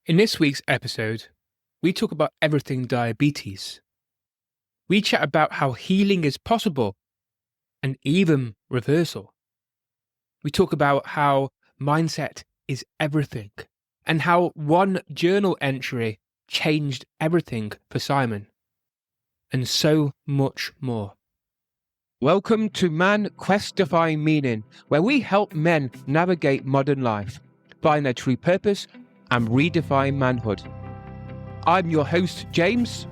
In this week's episode, we talk about everything diabetes. We chat about how healing is possible and even reversal. We talk about how mindset is everything and how one journal entry changed everything for Simon, and so much more. Welcome to Man Quest Define Meaning, where we help men navigate modern life, find their true purpose, and redefine manhood. I'm your host, James,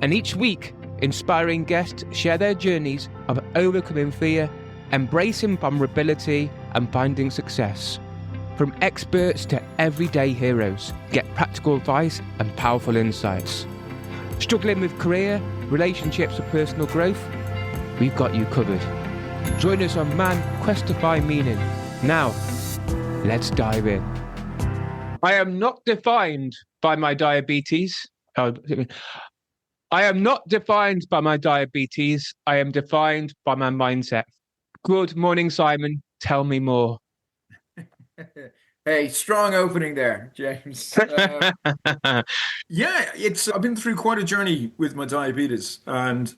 and each week, inspiring guests share their journeys of overcoming fear, embracing vulnerability, and finding success. From experts to everyday heroes, get practical advice and powerful insights. Struggling with career, relationships, or personal growth? We've got you covered. Join us on Man Quest to Find Meaning. Now, let's dive in. I am not defined by my diabetes. I am not defined by my diabetes. I am defined by my mindset. Good morning, Simon. Tell me more. Hey, strong opening there, James. I've been through quite a journey with my diabetes. And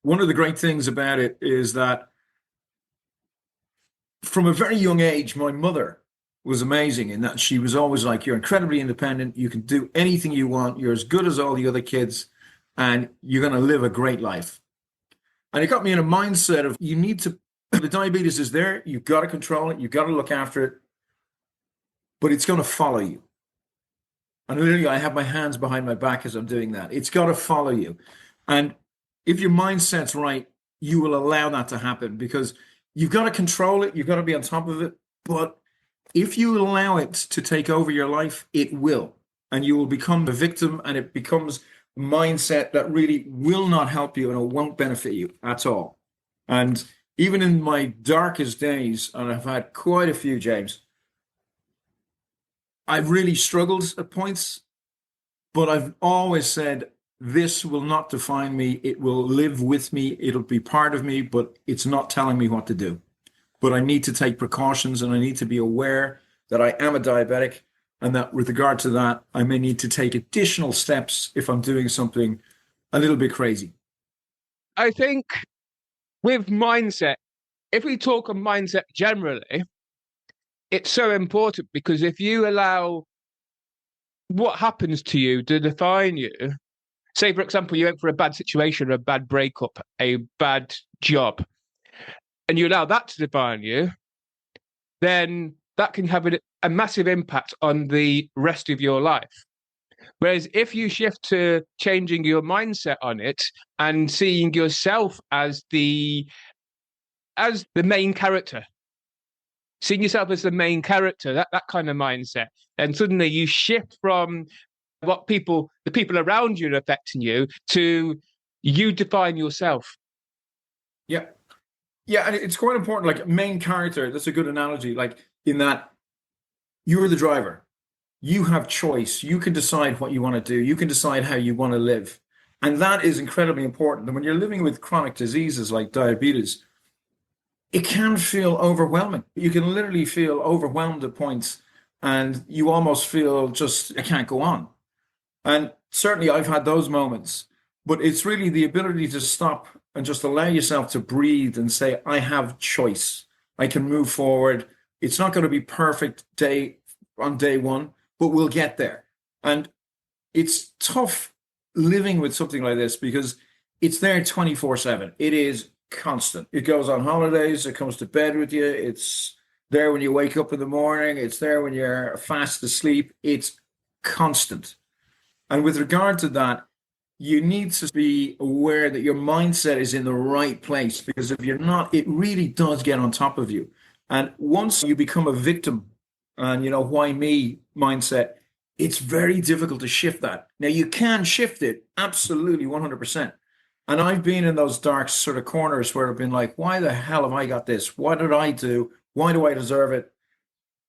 one of the great things about it is that from a very young age, my mother was amazing in that she was always like, you're incredibly independent. You can do anything you want. You're as good as all the other kids and you're going to live a great life. And it got me in a mindset of the diabetes is there. You've got to control it. You've got to look after it, but it's going to follow you. And literally, I have my hands behind my back as I'm doing that. It's got to follow you. And if your mindset's right, you will allow that to happen because you've got to control it. You've got to be on top of it. But if you allow it to take over your life, it will. And you will become a victim, and it becomes a mindset that really will not help you and it won't benefit you at all. And even in my darkest days, and I've had quite a few, James, I've really struggled at points, but I've always said, this will not define me. It will live with me. It'll be part of me, but it's not telling me what to do. But I need to take precautions and I need to be aware that I am a diabetic and that with regard to that, I may need to take additional steps if I'm doing something a little bit crazy. I think with mindset, if we talk on mindset generally, it's so important because if you allow what happens to you to define you, say, for example, you went for a bad situation, a bad breakup, a bad job, and you allow that to define you, then that can have a massive impact on the rest of your life. Whereas if you shift to changing your mindset on it and seeing yourself as the main character, seeing yourself as the main character, that kind of mindset, and suddenly you shift from what the people around you are affecting you to you define yourself. Yeah. Yeah, and it's quite important, like main character, that's a good analogy, like in that you're the driver. You have choice. You can decide what you want to do. You can decide how you want to live. And that is incredibly important. And when you're living with chronic diseases like diabetes, it can feel overwhelming. You can literally feel overwhelmed at points and you almost feel just, I can't go on. And certainly I've had those moments, but it's really the ability to stop and just allow yourself to breathe and say, I have choice. I can move forward. It's not going to be perfect on day one, but we'll get there. And it's tough living with something like this because it's there 24/7. It is constant. It goes on holidays. It comes to bed with you. It's there when you wake up in the morning. It's there when you're fast asleep. It's constant. And with regard to that, you need to be aware that your mindset is in the right place because if you're not, it really does get on top of you. And once you become a victim and, why me mindset, it's very difficult to shift that. Now, you can shift it, absolutely 100%. And I've been in those dark sort of corners where I've been like, why the hell have I got this? What did I do? Why do I deserve it?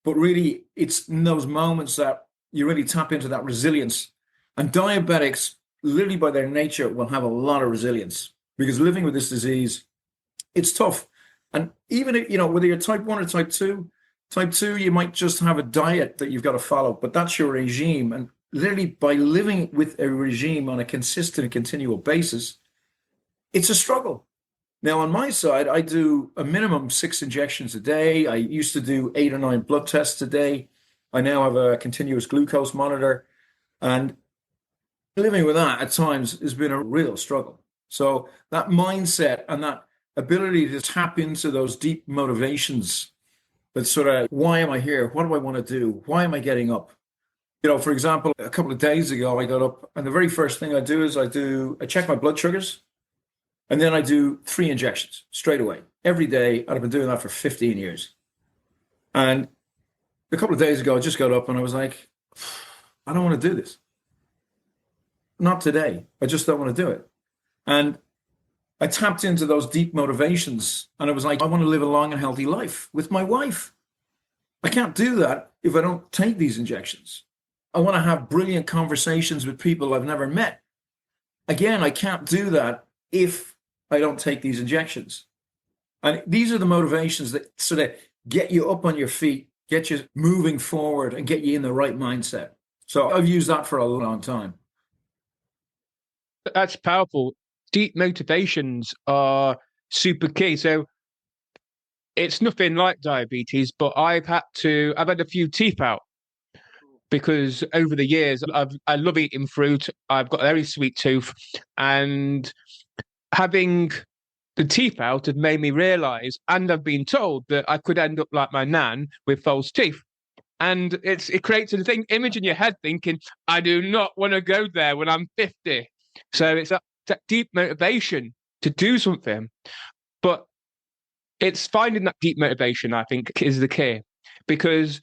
But really, it's in those moments that you really tap into that resilience. And diabetics, literally by their nature, will have a lot of resilience because living with this disease, it's tough. And even if, whether you're type 1 or type 2, Type 2, you might just have a diet that you've got to follow, but that's your regime. And literally by living with a regime on a consistent, continual basis, it's a struggle. Now, on my side, I do a minimum 6 injections a day. I used to do 8 or 9 blood tests a day. I now have a continuous glucose monitor. And living with that at times has been a real struggle. So that mindset and that ability to tap into those deep motivations, that sort of, why am I here? What do I want to do? Why am I getting up? For example, a couple of days ago, I got up and the very first thing I do is I check my blood sugars and then I do 3 injections straight away every day. And I've been doing that for 15 years. And a couple of days ago, I just got up and I was like, I don't want to do this. Not today. I just don't want to do it. And I tapped into those deep motivations and I was like, I want to live a long and healthy life with my wife. I can't do that if I don't take these injections. I want to have brilliant conversations with people I've never met. Again, I can't do that if I don't take these injections. And these are the motivations that sort of get you up on your feet, get you moving forward and get you in the right mindset. So I've used that for a long time. That's powerful. Deep motivations are super key. So it's nothing like diabetes, but I've had a few teeth out because over the years I love eating fruit. I've got a very sweet tooth, and having the teeth out had made me realize, and I've been told, that I could end up like my nan with false teeth. And it creates a image in your head thinking, I do not want to go there when I'm 50. So it's that deep motivation to do something. But it's finding that deep motivation, I think, is the key. Because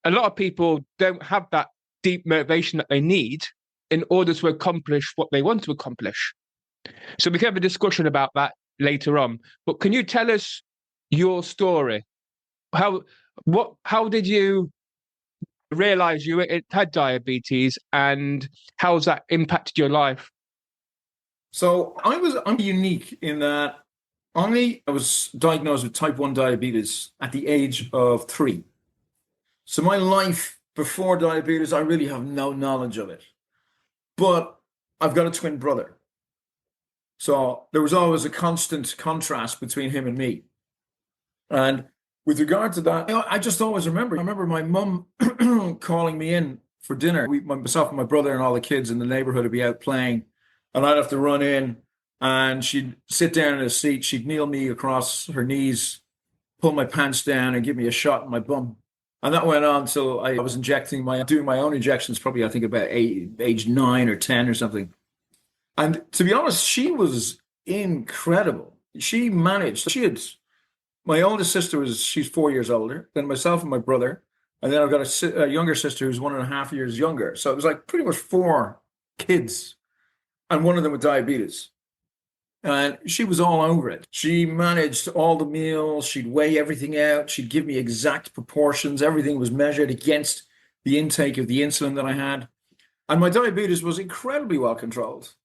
a lot of people don't have that deep motivation that they need in order to accomplish what they want to accomplish. So we can have a discussion about that later on. But can you tell us your story? How did you realize you had diabetes, and how's that impacted your life? So I'm unique in that I was diagnosed with type 1 diabetes at the age of 3. So my life before diabetes, I really have no knowledge of it. But I've got a twin brother. So there was always a constant contrast between him and me. And with regard to that, I just always remember. I remember my mum calling me in for dinner. Myself and my brother and all the kids in the neighborhood would be out playing, and I'd have to run in, and she'd sit down in a seat. She'd kneel me across her knees, pull my pants down, and give me a shot in my bum. And that went on until I was doing my own injections, probably I think about age 9 or 10 or something. And to be honest, she was incredible. My oldest sister she's 4 years older than myself and my brother. And then I've got a younger sister who's 1.5 years younger. So it was like pretty much 4 kids, and one of them with diabetes. And she was all over it. She managed all the meals. She'd weigh everything out. She'd give me exact proportions. Everything was measured against the intake of the insulin that I had. And my diabetes was incredibly well controlled.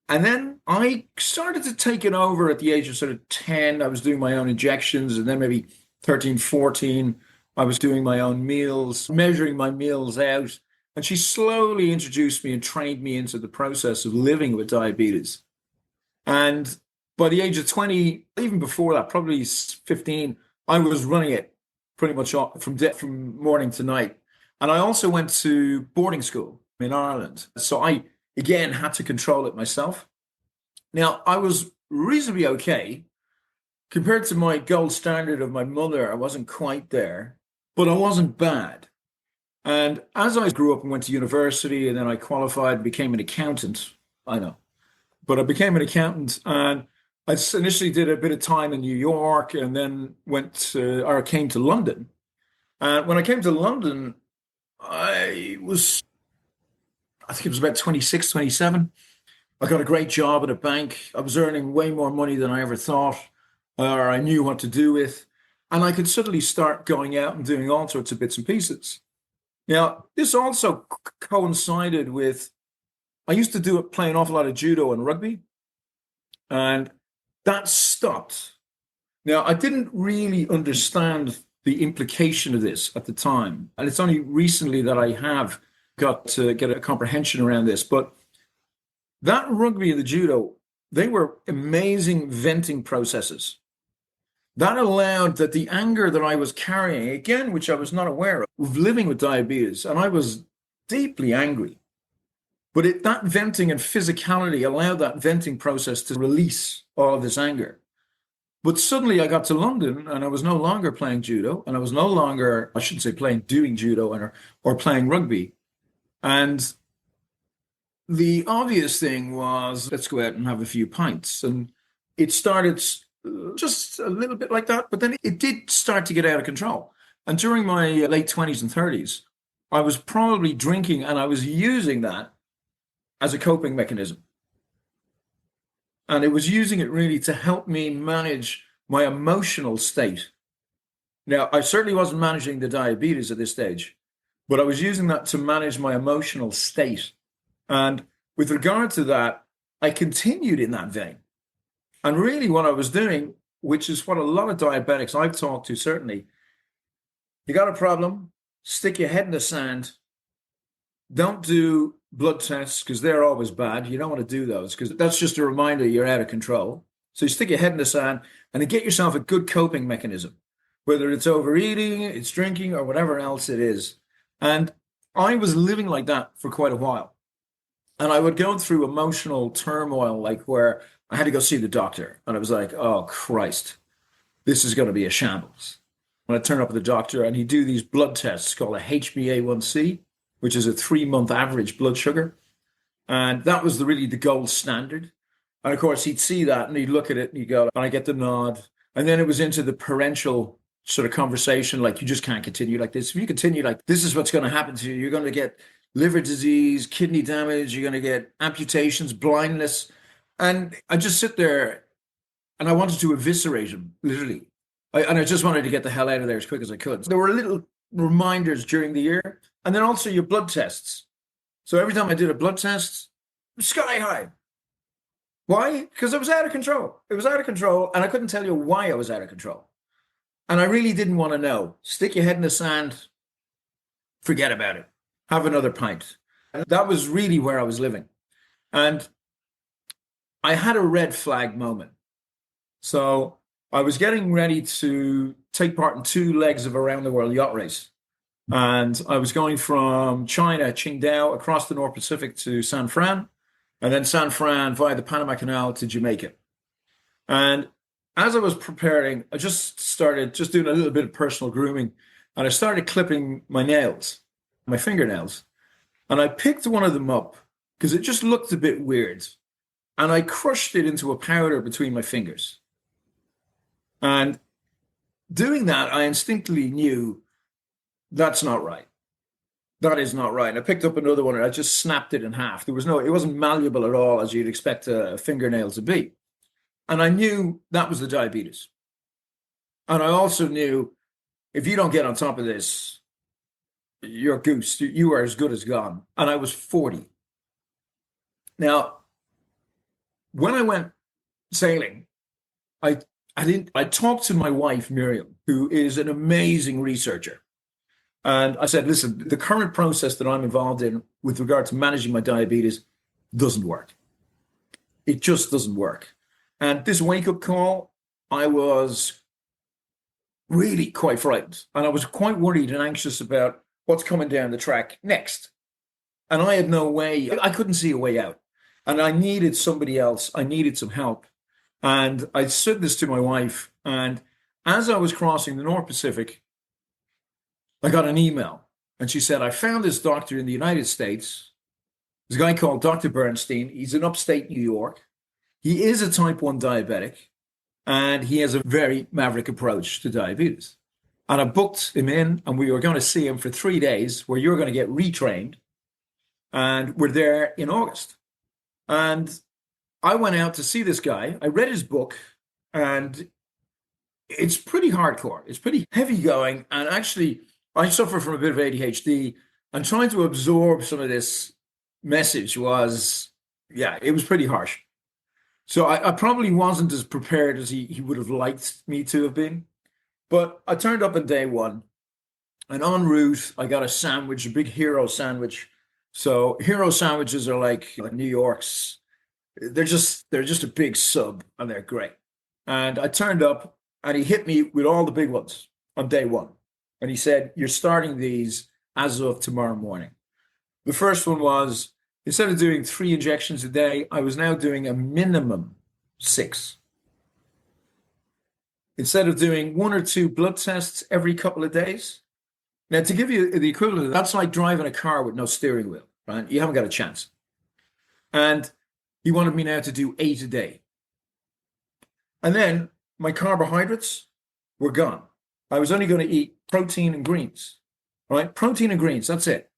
And then I started to take it over at the age of sort of 10. I was doing my own injections. And then maybe 13, 14, I was doing my own meals, measuring my meals out. And she slowly introduced me and trained me into the process of living with diabetes. And by the age of 20, even before that, probably 15, I was running it pretty much from morning to night. And I also went to boarding school in Ireland. So I, again, had to control it myself. Now, I was reasonably okay. Compared to my gold standard of my mother, I wasn't quite there, but I wasn't bad. And as I grew up and went to university, and then I qualified and became an accountant, but I became an accountant, and I initially did a bit of time in New York, and then came to London. And when I came to London, I think it was about 26, 27. I got a great job at a bank. I was earning way more money than I ever thought, or I knew what to do with. And I could suddenly start going out and doing all sorts of bits and pieces. Now, this also coincided with, I used to play an awful lot of judo and rugby, and that stopped. Now, I didn't really understand the implication of this at the time. And it's only recently that I have got to get a comprehension around this. But that rugby and the judo, they were amazing venting processes. That allowed that the anger that I was carrying, again, which I was not aware of living with diabetes, and I was deeply angry. But that venting and physicality allowed that venting process to release all of this anger. But suddenly I got to London and I was no longer playing judo, and I was no longer, I shouldn't say doing judo or playing rugby. And the obvious thing was, let's go out and have a few pints. And it started just a little bit like that, but then it did start to get out of control. And during my late 20s and 30s, I was probably drinking, and I was using that as a coping mechanism. And it was using it really to help me manage my emotional state. Now, I certainly wasn't managing the diabetes at this stage, but I was using that to manage my emotional state. And with regard to that, I continued in that vein. And really what I was doing, which is what a lot of diabetics I've talked to, certainly, you got a problem, stick your head in the sand, don't do blood tests because they're always bad. You don't want to do those because that's just a reminder you're out of control. So you stick your head in the sand and then get yourself a good coping mechanism, whether it's overeating, it's drinking, or whatever else it is. And I was living like that for quite a while. And I would go through emotional turmoil, like where I had to go see the doctor. And I was like, oh, Christ, this is going to be a shambles. When I turn up at the doctor and he'd do these blood tests called a HbA1c, which is a 3-month average blood sugar. And that was really the gold standard. And of course, he'd see that and he'd look at it and he'd go, and I get the nod. And then it was into the parental sort of conversation, like, you just can't continue like this. If you continue like this, is what's going to happen to you. You're going to get liver disease, kidney damage, you're going to get amputations, blindness. And I just sit there and I wanted to eviscerate him, literally. And I just wanted to get the hell out of there as quick as I could. There were little reminders during the year. And then also your blood tests. So every time I did a blood test, sky high. Why? Because I was out of control. It was out of control, and I couldn't tell you why I was out of control. And I really didn't want to know. Stick your head in the sand, forget about it. Have another pint. And that was really where I was living. And I had a red flag moment. So I was getting ready to take part in 2 legs of a round the world yacht race. And I was going from China, Qingdao, across the North Pacific to San Fran, and then San Fran via the Panama Canal to Jamaica. And as I was preparing, I just started doing a little bit of personal grooming, and I started clipping my nails, my fingernails. And I picked one of them up because it just looked a bit weird. And I crushed it into a powder between my fingers. And doing that, I instinctively knew that's not right. That is not right. And I picked up another one and I just snapped it in half. It wasn't malleable at all as you'd expect a fingernail to be. And I knew that was the diabetes. And I also knew if you don't get on top of this, you're goose. You are as good as gone. And I was 40. Now, when I went sailing, I talked to my wife, Miriam, who is an amazing researcher. And I said, listen, the current process that I'm involved in with regard to managing my diabetes doesn't work. It just doesn't work. And this wake-up call, I was really quite frightened. And I was quite worried and anxious about what's coming down the track next. And I had no way, I couldn't see a way out. And I needed somebody else. I needed some help. And I said this to my wife. And as I was crossing the North Pacific, I got an email, and she said, I found this doctor in the United States. There's a guy called Dr. Bernstein. He's in upstate New York. He is a type 1 diabetic, and he has a very maverick approach to diabetes. And I booked him in, and we were going to see him for 3 days, where you were going to get retrained. And we're there in August. And I went out to see this guy. I read his book, and it's pretty hardcore. It's pretty heavy going, and actually, I suffer from a bit of ADHD, and trying to absorb some of this message was, it was pretty harsh. So I probably wasn't as prepared as he would have liked me to have been. But I turned up on day one, and en route, I got a sandwich, a big hero sandwich. So hero sandwiches are like New York's. They're just a big sub, and they're great. And I turned up, and he hit me with all the big ones on day one. And he said, "You're starting these as of tomorrow morning." The first one was, instead of doing 3 injections a day, I was now doing a minimum 6. Instead of doing 1 or 2 blood tests every couple of days. Now, to give you the equivalent, that's like driving a car with no steering wheel, right? You haven't got a chance. And he wanted me now to do 8 a day. And then my carbohydrates were gone. I was only going to eat protein and greens, right? Protein and greens, that's it.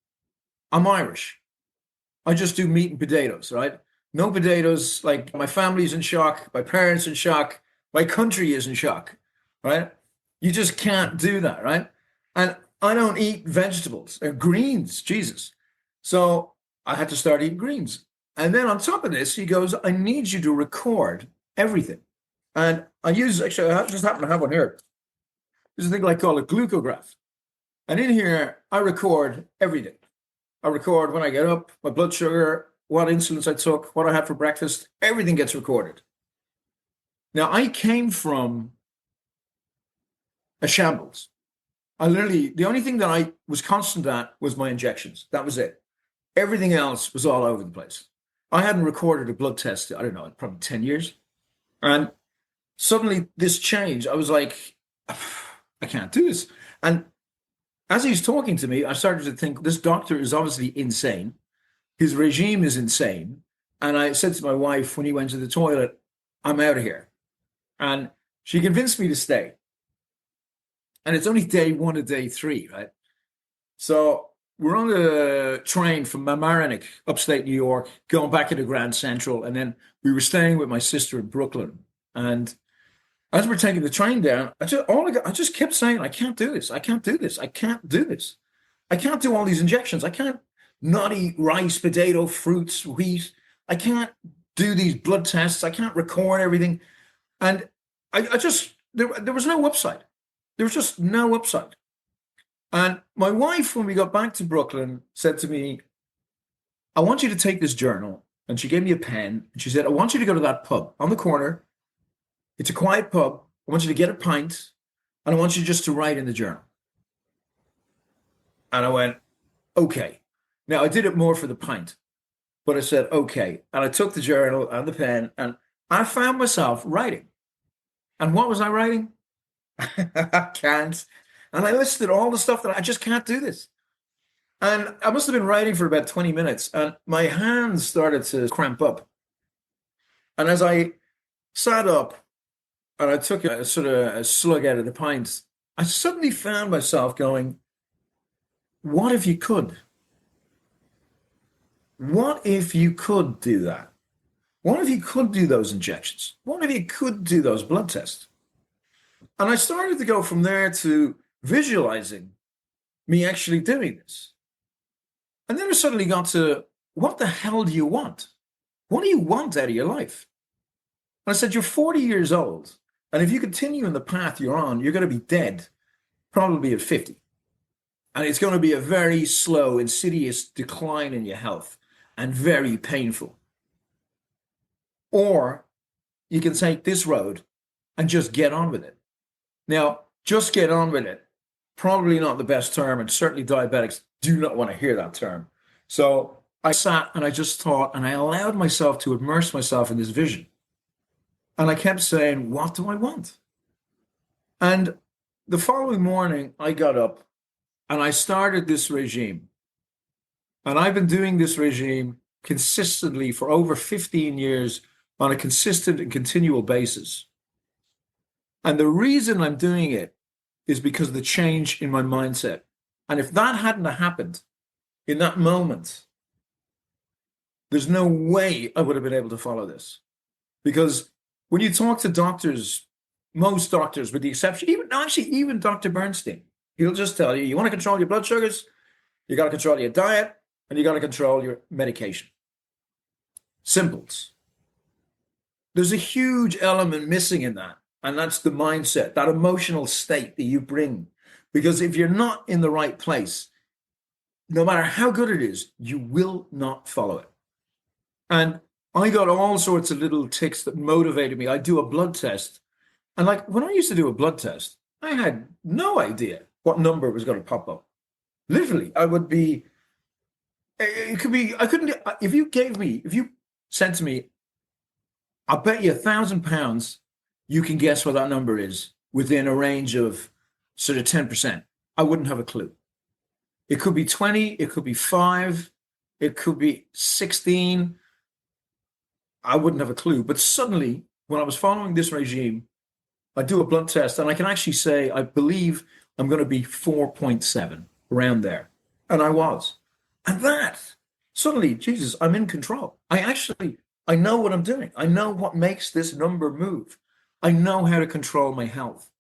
I'm Irish. I just do meat and potatoes, right? No potatoes. Like, my family's in shock, my parents in shock, my country is in shock, right? You just can't do that, right? And I don't eat vegetables or greens, Jesus. So I had to start eating greens. And then on top of this, he goes, "I need you to record everything." And I just happen to have one here. There's a thing I call a glucograph. And in here, I record everything. I record when I get up, my blood sugar, what insulins I took, what I had for breakfast. Everything gets recorded. Now, I came from a shambles. The only thing that I was constant at was my injections. That was it. Everything else was all over the place. I hadn't recorded a blood test, I don't know, in probably 10 years. And suddenly this changed. I was like, I can't do this. And as he's talking to me, I started to think, this doctor is obviously insane. His regime is insane. And I said to my wife when he went to the toilet, "I'm out of here." And she convinced me to stay. And it's only day 1 to day 3, right? So we're on the train from Mamaroneck, upstate New York, going back into Grand Central. And then we were staying with my sister in Brooklyn. And as we're taking the train down, I just kept saying, "I can't do this. I can't do this. I can't do this. I can't do all these injections. I can't not eat rice, potato, fruits, wheat. I can't do these blood tests. I can't record everything." And there was no upside. There was just no upside. And my wife, when we got back to Brooklyn, said to me, "I want you to take this journal." And she gave me a pen. And she said, "I want you to go to that pub on the corner. It's a quiet pub. I want you to get a pint. And I want you just to write in the journal." And I went, "Okay." Now, I did it more for the pint. But I said, "Okay." And I took the journal and the pen. And I found myself writing. And what was I writing? I can't. And I listed all the stuff that I just can't do this. And I must have been writing for about 20 minutes, and my hands started to cramp up. And as I sat up and I took a sort of a slug out of the pint, I suddenly found myself going, what if you could? What if you could do that? What if you could do those injections? What if you could do those blood tests? And I started to go from there to visualizing me actually doing this. And then I suddenly got to, what the hell do you want? What do you want out of your life? And I said, "You're 40 years old. And if you continue in the path you're on, you're going to be dead, probably at 50. And it's going to be a very slow, insidious decline in your health and very painful. Or you can take this road and just get on with it." Now, just get on with it, probably not the best term, and certainly diabetics do not want to hear that term. So I sat and I just thought, and I allowed myself to immerse myself in this vision. And I kept saying, what do I want? And the following morning, I got up and I started this regime. And I've been doing this regime consistently for over 15 years on a consistent and continual basis. And the reason I'm doing it is because of the change in my mindset. And if that hadn't happened in that moment, there's no way I would have been able to follow this. Because when you talk to doctors, most doctors, with the exception, even Dr. Bernstein, he'll just tell you, you want to control your blood sugars, you got to control your diet, and you got to control your medication. Simples. There's a huge element missing in that. And that's the mindset, that emotional state that you bring. Because if you're not in the right place, no matter how good it is, you will not follow it. And I got all sorts of little ticks that motivated me. I do a blood test. And like when I used to do a blood test, I had no idea what number was going to pop up. Literally, I would be, it could be, I couldn't, if you said to me, I'll bet you £1,000 you can guess what that number is within a range of sort of 10%. I wouldn't have a clue. It could be 20, it could be 5, it could be 16. I wouldn't have a clue. But suddenly, when I was following this regime, I do a blood test and I can actually say, I believe I'm going to be 4.7, around there. And I was. And that, suddenly, Jesus, I'm in control. I know what I'm doing. I know what makes this number move. I know how to control my health.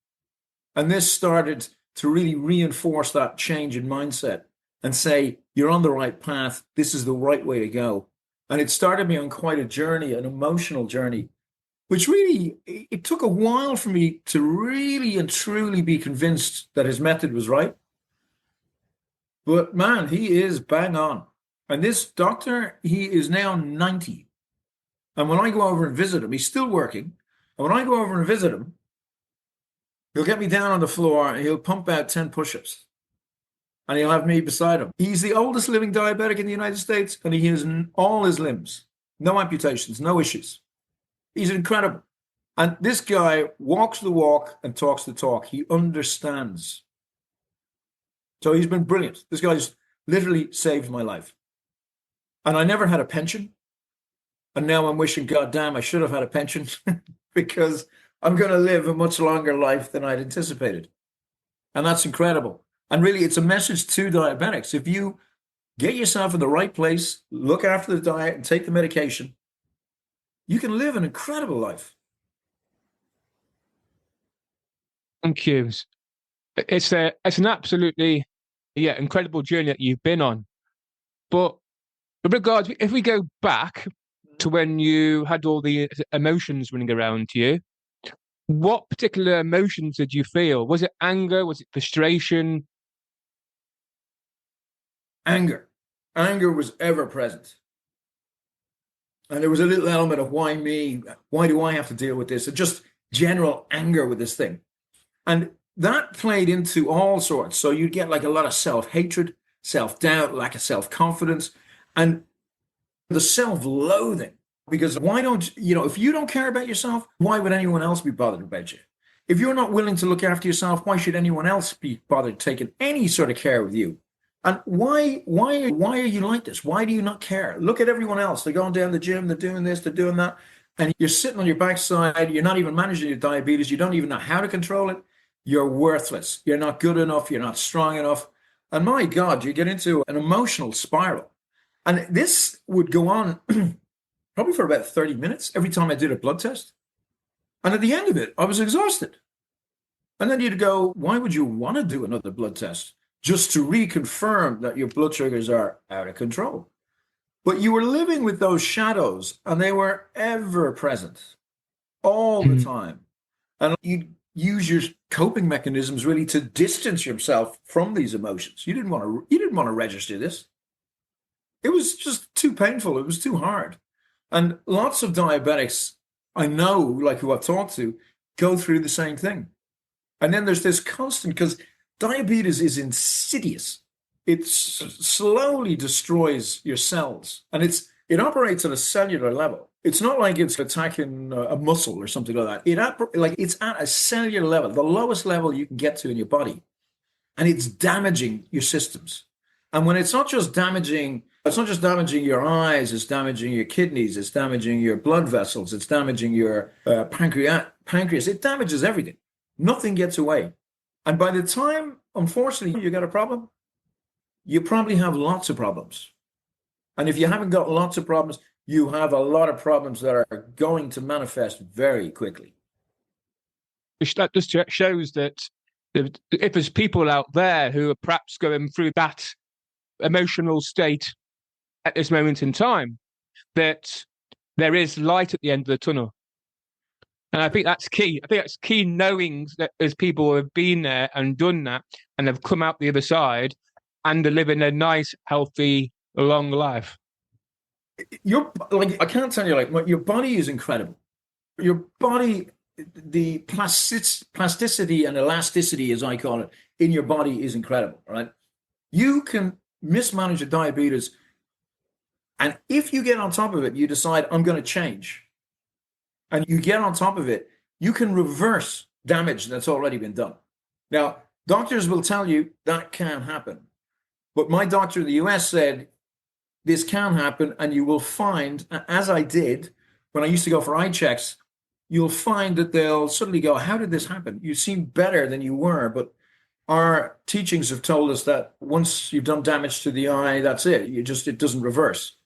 And this started to really reinforce that change in mindset and say, you're on the right path. This is the right way to go. And it started me on quite a journey, an emotional journey, which really, it took a while for me to really and truly be convinced that his method was right. But man, he is bang on. And this doctor, he is now 90. And when I go over and visit him, he's still working. And when I go over and visit him, he'll get me down on the floor and he'll pump out 10 push-ups. And he'll have me beside him. He's the oldest living diabetic in the United States, and he has all his limbs. No amputations, no issues. He's incredible. And this guy walks the walk and talks the talk. He understands. So he's been brilliant. This guy's literally saved my life. And I never had a pension. And now I'm wishing, God damn, I should have had a pension because I'm going to live a much longer life than I'd anticipated. And that's incredible. And really, it's a message to diabetics. If you get yourself in the right place, look after the diet and take the medication, you can live an incredible life. Thank you. It's an absolutely incredible journey that you've been on. But with regards, if we go back to when you had all the emotions running around you, what particular emotions did you feel? Was it anger? Was it frustration? Anger. Anger was ever present. And there was a little element of why me? Why do I have to deal with this? And just general anger with this thing. And that played into all sorts. So you'd get like a lot of self-hatred, self-doubt, lack of self-confidence, and the self-loathing. Because why don't, if you don't care about yourself, why would anyone else be bothered about you? If you're not willing to look after yourself, why should anyone else be bothered taking any sort of care of you? And why are you like this? Why do you not care? Look at everyone else. They're going down the gym, they're doing this, they're doing that. And you're sitting on your backside, you're not even managing your diabetes, you don't even know how to control it. You're worthless. You're not good enough, you're not strong enough. And my God, you get into an emotional spiral. And this would go on probably for about 30 minutes every time I did a blood test. And at the end of it, I was exhausted. And then you'd go, why would you want to do another blood test? Just to reconfirm that your blood sugars are out of control. But you were living with those shadows, and they were ever present all the time. And you use your coping mechanisms really to distance yourself from these emotions. You didn't want to register this. It was just too painful. It was too hard. And lots of diabetics I know, like who I've talked to, go through the same thing. And then there's this constant, because diabetes is insidious. It slowly destroys your cells, and it operates at a cellular level. It's not like it's attacking a muscle or something like that. It's at a cellular level, the lowest level you can get to in your body, and it's damaging your systems. And when it's not just damaging your eyes, it's damaging your kidneys, it's damaging your blood vessels, it's damaging your pancreas. It damages everything. Nothing gets away. And by the time, unfortunately, you got a problem, you probably have lots of problems. And if you haven't got lots of problems, you have a lot of problems that are going to manifest very quickly. That just shows that if there's people out there who are perhaps going through that emotional state at this moment in time, that there is light at the end of the tunnel. And I think that's key. I think that's key, knowing that there's people who have been there and done that and have come out the other side and are living a nice, healthy, long life. Your like I can't tell you like your body is incredible. Your body, the plasticity and elasticity, as I call it, in your body is incredible, right? You can mismanage your diabetes, and if you get on top of it, you decide I'm going to change, and you get on top of it, you can reverse damage that's already been done. Now, doctors will tell you that can happen, but my doctor in the US said this can happen, and you will find, as I did when I used to go for eye checks, you'll find that they'll suddenly go, how did this happen? You seem better than you were, but our teachings have told us that once you've done damage to the eye, that's it. It doesn't reverse,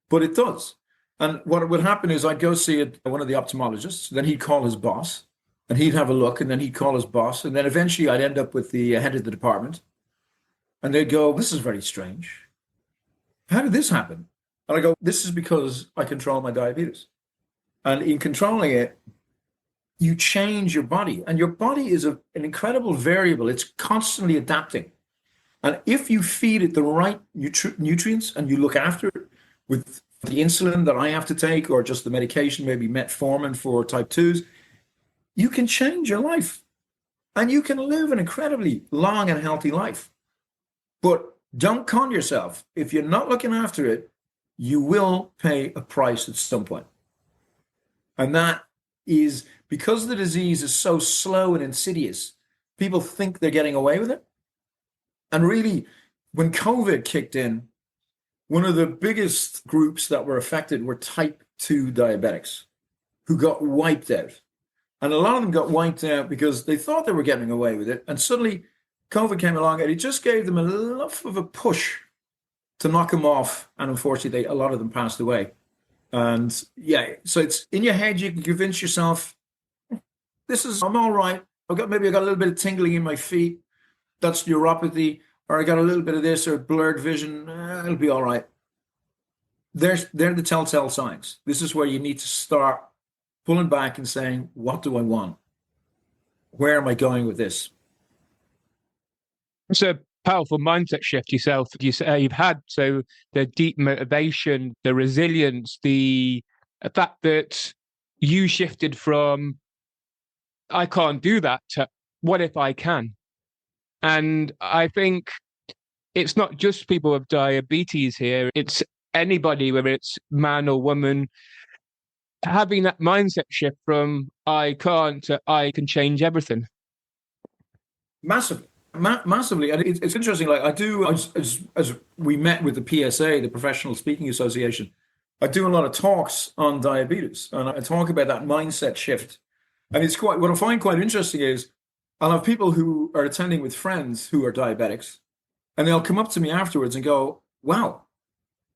but it does. And what would happen is I'd go see one of the ophthalmologists, then he'd call his boss, and he'd have a look, and then he'd call his boss, and then eventually I'd end up with the head of the department, and they'd go, this is very strange. How did this happen? And I go, this is because I control my diabetes. And in controlling it, you change your body. And your body is an incredible variable. It's constantly adapting. And if you feed it the right nutrients and you look after it with the insulin that I have to take, or just the medication, maybe metformin for type 2s, you can change your life. And you can live an incredibly long and healthy life. But don't con yourself. If you're not looking after it, you will pay a price at some point. And that is because the disease is so slow and insidious, people think they're getting away with it. And really, when COVID kicked in, one of the biggest groups that were affected were type 2 diabetics who got wiped out. And a lot of them got wiped out because they thought they were getting away with it. And suddenly COVID came along and it just gave them enough of a push to knock them off. And unfortunately, a lot of them passed away. And yeah, so it's in your head, you can convince yourself, I'm all right. Maybe I got a little bit of tingling in my feet. That's neuropathy. Or I got a little bit of this or blurred vision. It'll be all right. They're the telltale signs. This is where you need to start pulling back and saying, what do I want? Where am I going with this? It's a powerful mindset shift yourself. You say you've had, so the deep motivation, the resilience, the fact that you shifted from I can't do that to what if I can? And I think it's not just people with diabetes here, it's anybody, whether it's man or woman, having that mindset shift from I can't to I can change everything. Massively. Massively. And it's interesting. Like I do, as we met with the PSA, the Professional Speaking Association, I do a lot of talks on diabetes, and I talk about that mindset shift. And it's what I find quite interesting is I'll have people who are attending with friends who are diabetics, and they'll come up to me afterwards and go, wow,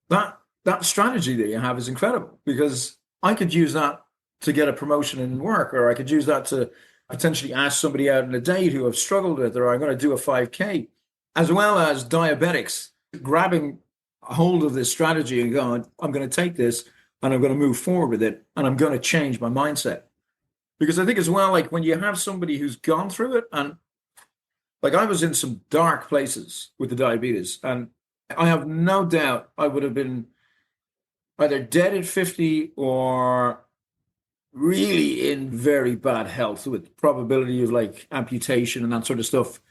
that strategy that you have is incredible, because I could use that to get a promotion in work, or I could use that to potentially ask somebody out on a date who have struggled with, or I'm going to do a 5K, as well as diabetics grabbing a hold of this strategy and going, I'm going to take this and I'm going to move forward with it, and I'm going to change my mindset. Because I think as well, like when you have somebody who's gone through it, and like I was in some dark places with the diabetes, and I have no doubt I would have been either dead at 50 or really in very bad health, with probability of like amputation and that sort of stuff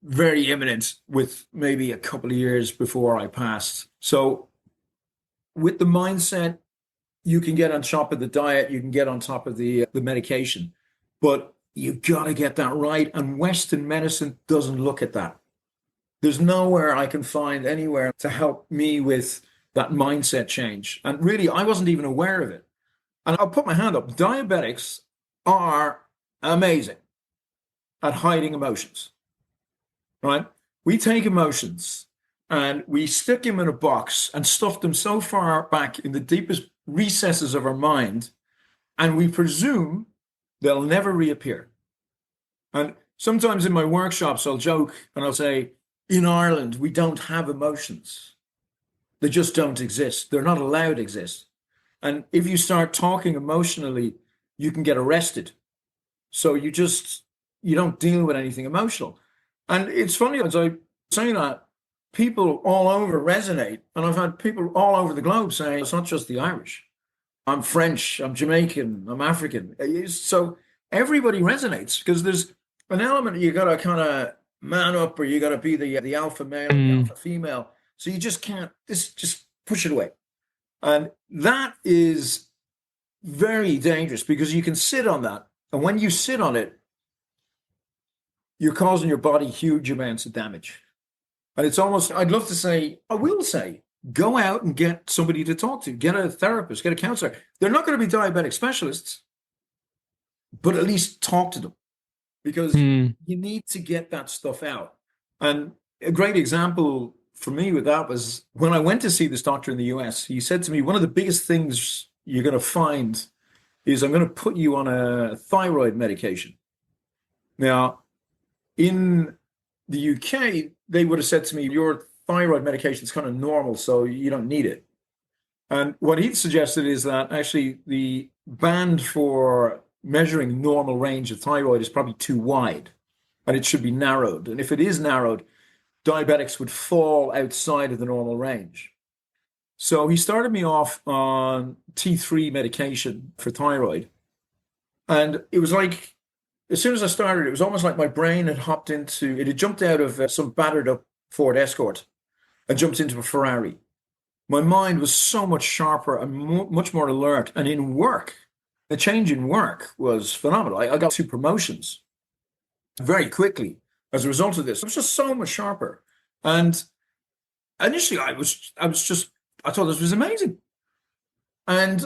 very imminent, with maybe a couple of years before I passed. So with the mindset, you can get on top of the diet, you can get on top of the medication, but you got to get that right. And Western medicine doesn't look at that. There's nowhere I can find anywhere to help me with that mindset change. And really, I wasn't even aware of it. And I'll put my hand up. Diabetics are amazing at hiding emotions, right? We take emotions and we stick them in a box and stuff them so far back in the deepest recesses of our mind, and we presume they'll never reappear. And sometimes in my workshops, I'll joke and I'll say, in Ireland, we don't have emotions. They just don't exist. They're not allowed to exist. And if you start talking emotionally, you can get arrested. So you don't deal with anything emotional. And it's funny, as I say that, people all over resonate. And I've had people all over the globe saying it's not just the Irish. I'm French, I'm Jamaican, I'm African. So everybody resonates because there's an element you got to kind of man up, or you got to be the alpha male, the Mm. alpha female. So you just can't, just push it away. And that is very dangerous because you can sit on that. And when you sit on it, you're causing your body huge amounts of damage. And it's almost, I'd love to say, I will say, go out and get somebody to talk to, get a therapist, get a counselor. They're not going to be diabetic specialists, but at least talk to them because Mm. you need to get that stuff out. And a great example for me with that was when I went to see this doctor in the US, he said to me, one of the biggest things you're going to find is I'm going to put you on a thyroid medication. Now, in the UK, they would have said to me, your thyroid medication is kind of normal, so you don't need it. And what he'd suggested is that actually the band for measuring normal range of thyroid is probably too wide and it should be narrowed. And if it is narrowed, diabetics would fall outside of the normal range. So he started me off on T3 medication for thyroid. And it was like, as soon as I started, it was almost like my brain had hopped into, it had jumped out of some battered up Ford Escort and jumped into a Ferrari. My mind was so much sharper and much more alert. And in work, the change in work was phenomenal. I got 2 promotions very quickly as a result of this. I was just so much sharper. And initially I thought this was amazing. And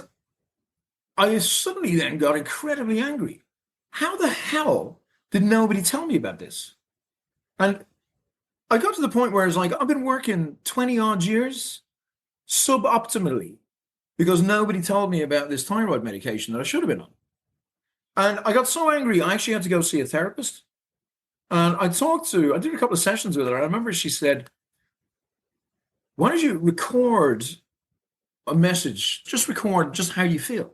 I suddenly then got incredibly angry. How the hell did nobody tell me about this? And I got to the point where it's like, I've been working 20 odd years suboptimally because nobody told me about this thyroid medication that I should have been on. And I got so angry, I actually had to go see a therapist. And I did a couple of sessions with her. I remember she said, why don't you record a message? Just record just how you feel.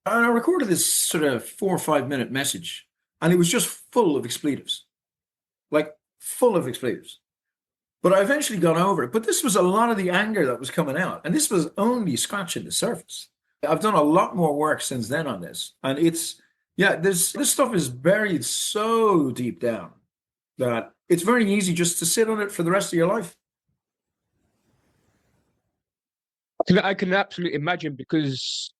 And I recorded this sort of 4 or 5 minute message, and it was just full of expletives, like full of expletives. But I eventually got over it. But this was a lot of the anger that was coming out, and this was only scratching the surface. I've done a lot more work since then on this, and this stuff is buried so deep down that it's very easy just to sit on it for the rest of your life. I can absolutely imagine because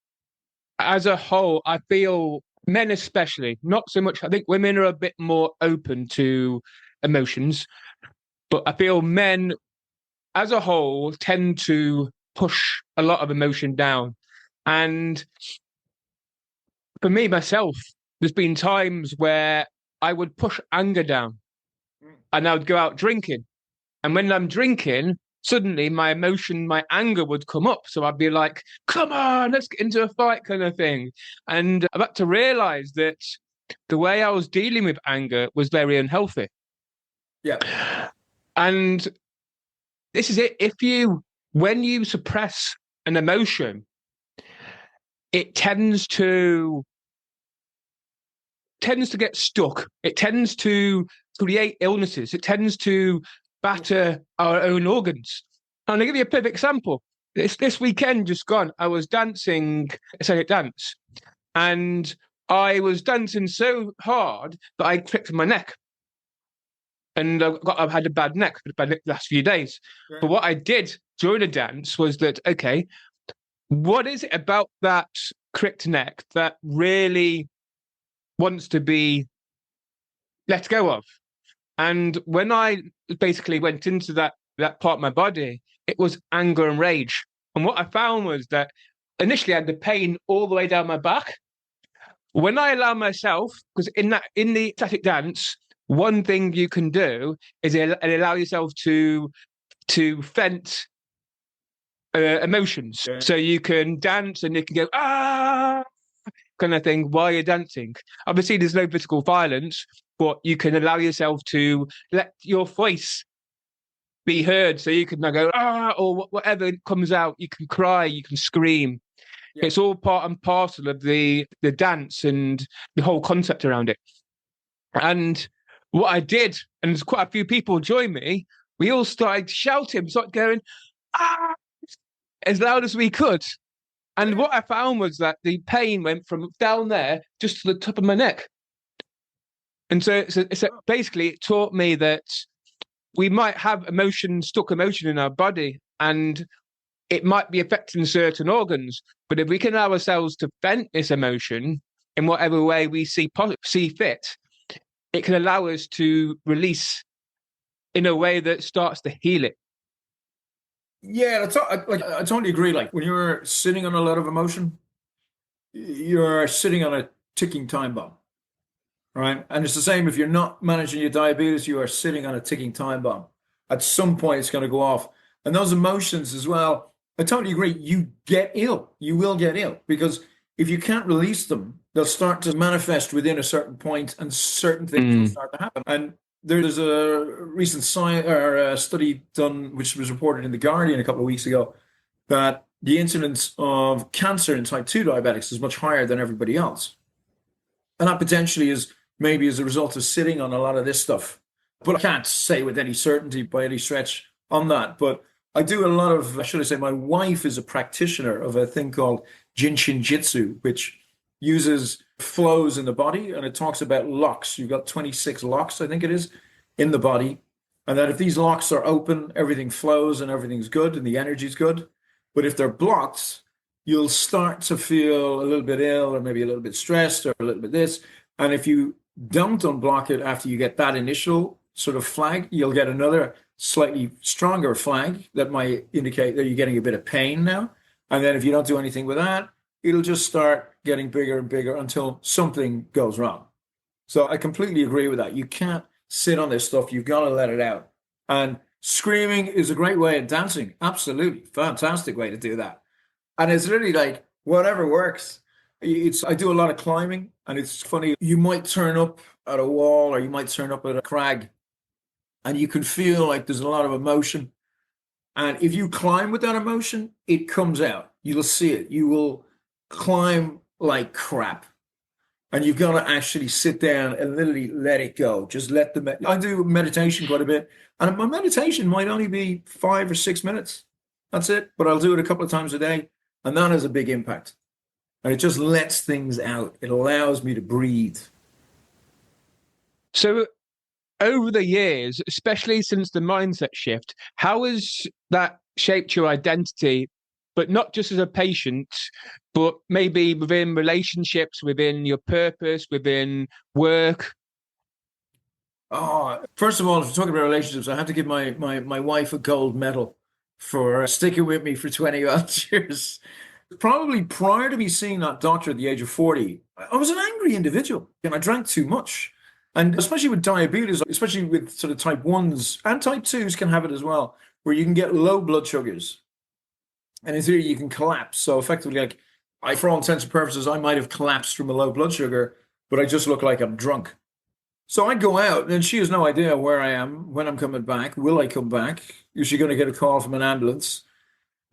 as a whole, I feel men especially, not so much. I think women are a bit more open to emotions, but I feel men as a whole tend to push a lot of emotion down. And for me, myself, there's been times where I would push anger down and I would go out drinking. And when I'm drinking, suddenly my emotion, my anger would come up. So I'd be like, come on, let's get into a fight kind of thing. And I've had to realize that the way I was dealing with anger was very unhealthy. Yeah. And this is it. When you suppress an emotion, it tends to get stuck. It tends to create illnesses. It tends to batter our own organs. And I'll give you a perfect example. This weekend just gone, I was dancing a Celtic dance, and I was dancing so hard that I cricked my neck. And I've had a bad neck for the last few days. Yeah. But what I did during the dance was that, okay, what is it about that cricked neck that really wants to be let go of? And when I basically went into that part of my body, it was anger and rage. And what I found was that initially I had the pain all the way down my back. When I allow myself, because in the static dance, one thing you can do is allow yourself to vent emotions. Yeah. So you can dance and you can go, ah, kind of thing while you're dancing. Obviously, there's no physical violence, but you can allow yourself to let your voice be heard. So you can go, ah, or whatever comes out. You can cry, you can scream. It's all part and parcel of the dance and the whole concept around it. And what I did, and there's quite a few people joined me, we all started shouting, started going, ah, as loud as we could. And what I found was that the pain went from down there just to the top of my neck. And so basically it taught me that we might have stuck emotion in our body, and it might be affecting certain organs. But if we can allow ourselves to vent this emotion in whatever way we see fit, it can allow us to release in a way that starts to heal it. Yeah, I totally agree. Like when you're sitting on a lot of emotion, you're sitting on a ticking time bomb, right? And it's the same if you're not managing your diabetes, you are sitting on a ticking time bomb. At some point, it's going to go off. And those emotions as well, I totally agree. You get ill. You will get ill because if you can't release them, they'll start to manifest within a certain point and certain things will start to happen. And there's a recent study done, which was reported in The Guardian a couple of weeks ago, that the incidence of cancer in type 2 diabetics is much higher than everybody else. And that potentially is maybe as a result of sitting on a lot of this stuff. But I can't say with any certainty by any stretch on that. But I do a lot of, should I say, my wife is a practitioner of a thing called Jinshin Jitsu, which uses flows in the body, and it talks about locks. You've got 26 locks, I think it is, in the body. And that if these locks are open, everything flows and everything's good and the energy's good. But if they're blocked, you'll start to feel a little bit ill or maybe a little bit stressed or a little bit this. And if you don't unblock it after you get that initial sort of flag, you'll get another slightly stronger flag that might indicate that you're getting a bit of pain now. And then if you don't do anything with that, it'll just start getting bigger and bigger until something goes wrong. So I completely agree with that. You can't sit on this stuff. You've got to let it out. And screaming is a great way of dancing. Absolutely. Fantastic way to do that. And it's really like whatever works. I do a lot of climbing, and it's funny. You might turn up at a wall or you might turn up at a crag, and you can feel like there's a lot of emotion. And if you climb with that emotion, it comes out. You'll see it. You will climb like crap. And you've got to actually sit down and literally let it go. Just let I do meditation quite a bit. And my meditation might only be 5 or 6 minutes. That's it. But I'll do it a couple of times a day. And that has a big impact. And it just lets things out. It allows me to breathe. So over the years, especially since the mindset shift, how has that shaped your identity, but not just as a patient, but maybe within relationships, within your purpose, within work? Oh, first of all, if we're talking about relationships, I have to give my wife a gold medal for sticking with me for 20 odd years. Probably prior to me seeing that doctor at the age of 40, I was an angry individual and I drank too much. And especially with diabetes, especially with sort of type 1s and type 2s can have it as well, where you can get low blood sugars. And in theory, you can collapse. So effectively, like for all intents and purposes, I might have collapsed from a low blood sugar, but I just look like I'm drunk. So I'd go out and she has no idea where I am, when I'm coming back. Will I come back? Is she going to get a call from an ambulance?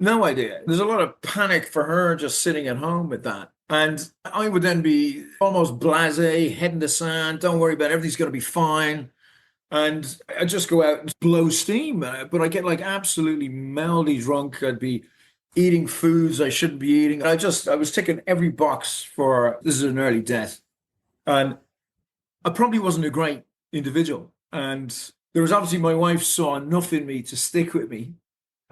No idea. There's a lot of panic for her just sitting at home with that. And I would then be almost blasé, head in the sand, don't worry about it, everything's going to be fine. And I just go out and blow steam. But I get like absolutely melody drunk. I'd be eating foods I shouldn't be eating. I was ticking every box for this is an early death. And I probably wasn't a great individual. And there was obviously my wife saw enough in me to stick with me.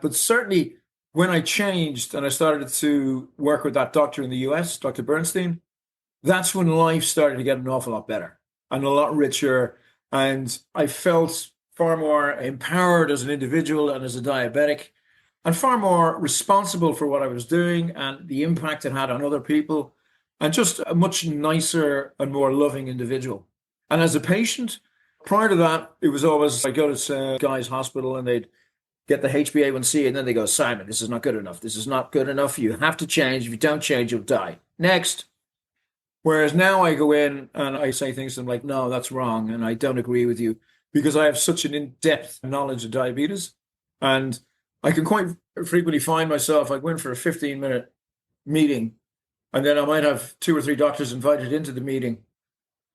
But certainly when I changed and I started to work with that doctor in the US, Dr. Bernstein, that's when life started to get an awful lot better and a lot richer. And I felt far more empowered as an individual and as a diabetic and far more responsible for what I was doing and the impact it had on other people and just a much nicer and more loving individual. And as a patient, prior to that, it was always I go to Guy's Hospital and they'd get the HbA1c and then they go, Simon, this is not good enough. This is not good enough. You have to change. If you don't change, you'll die. Next. Whereas now I go in and I say things and I'm like, no, that's wrong. And I don't agree with you because I have such an in-depth knowledge of diabetes. And I can quite frequently find myself, I go in for a 15-minute meeting And then I might have 2 or 3 doctors invited into the meeting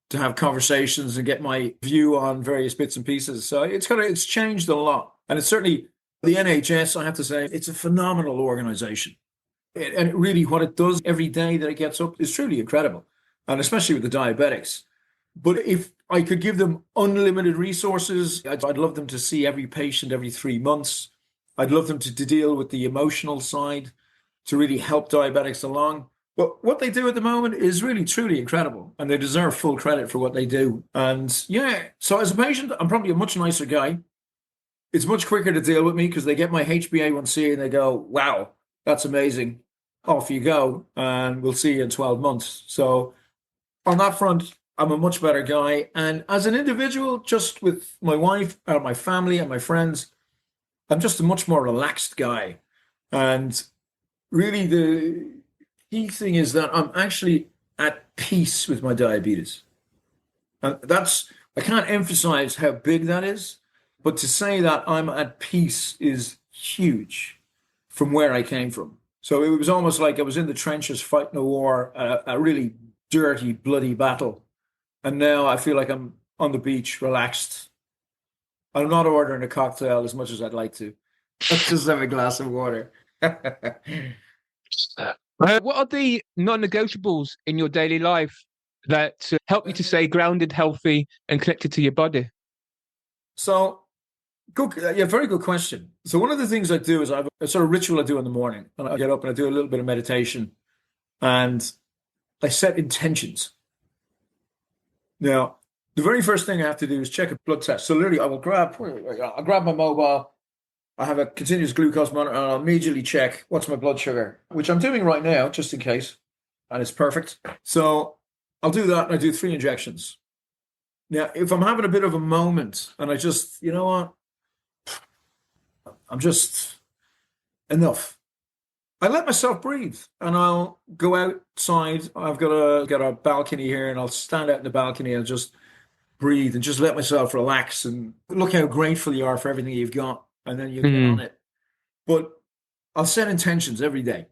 to have conversations and get my view on various bits and pieces. So it's changed a lot. And it's certainly the NHS, I have to say, it's a phenomenal organization. And it really, what it does every day that it gets up is truly incredible. And especially with the diabetics. But if I could give them unlimited resources, I'd love them to see every patient every 3 months. I'd love them to deal with the emotional side to really help diabetics along. But what they do at the moment is really, truly incredible. And they deserve full credit for what they do. And yeah, so as a patient, I'm probably a much nicer guy. It's much quicker to deal with me because they get my HbA1c and they go, wow, that's amazing. Off you go. And we'll see you in 12 months. So on that front, I'm a much better guy. And as an individual, just with my wife and my family and my friends, I'm just a much more relaxed guy. And really the key thing is that I'm actually at peace with my diabetes. And I can't emphasize how big that is, but to say that I'm at peace is huge from where I came from. So it was almost like I was in the trenches fighting a war, a really dirty, bloody battle. And now I feel like I'm on the beach, relaxed. I'm not ordering a cocktail as much as I'd like to. Let's just have a glass of water. What are the non-negotiables in your daily life that help you to stay grounded, healthy, and connected to your body? So, good, yeah, very good question. So one of the things I do is I have a sort of ritual I do in the morning, and I get up and I do a little bit of meditation, and I set intentions. Now, the very first thing I have to do is check a blood test. So literally, I'll grab my mobile. I have a continuous glucose monitor, and I'll immediately check what's my blood sugar, which I'm doing right now, just in case, and it's perfect. So I'll do that, and I do 3 injections. Now, if I'm having a bit of a moment, and I just, you know what, I'm just enough. I let myself breathe, and I'll go outside. I've got a balcony here, and I'll stand out in the balcony and just breathe and just let myself relax and look how grateful you are for everything you've got, and then you get on it. But I'll set intentions every day.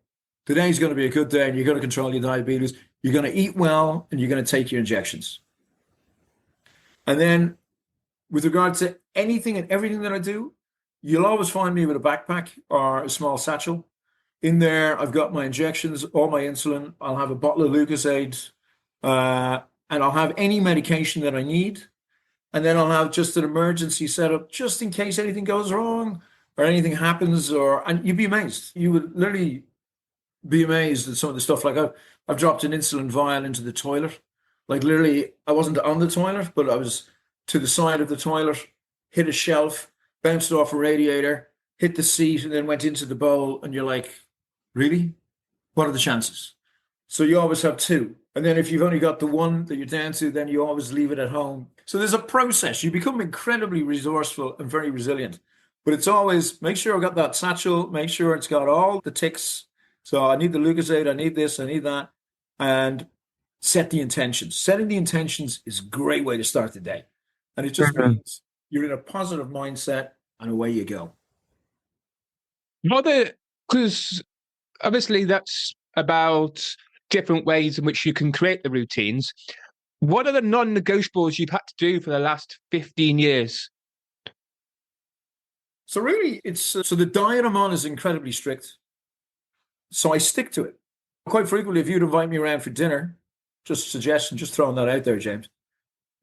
Today's going to be a good day, and you're going to control your diabetes. You're going to eat well, and you're going to take your injections. And then, with regard to anything and everything that I do, you'll always find me with a backpack or a small satchel. In there, I've got my injections, all my insulin. I'll have a bottle of Lucozade, and I'll have any medication that I need. And then I'll have just an emergency setup just in case anything goes wrong or anything happens. And you'd be amazed. You would literally be amazed at some of the stuff. Like I've dropped an insulin vial into the toilet. Like literally, I wasn't on the toilet, but I was to the side of the toilet, hit a shelf, bounced off a radiator, hit the seat, and then went into the bowl. And you're like, really? What are the chances? So you always have 2. And then if you've only got the one that you're down to, then you always leave it at home. So there's a process. You become incredibly resourceful and very resilient. But it's always make sure I've got that satchel, make sure it's got all the ticks. So I need the Lucozade, I need this, I need that. And set the intentions. Setting the intentions is a great way to start the day. And it just means you're in a positive mindset and away you go. Because obviously that's about different ways in which you can create the routines. What are the non-negotiables you've had to do for the last 15 years? So really, so the diet I'm on is incredibly strict. So I stick to it. Quite frequently, if you'd invite me around for dinner, just a suggestion, just throwing that out there, James.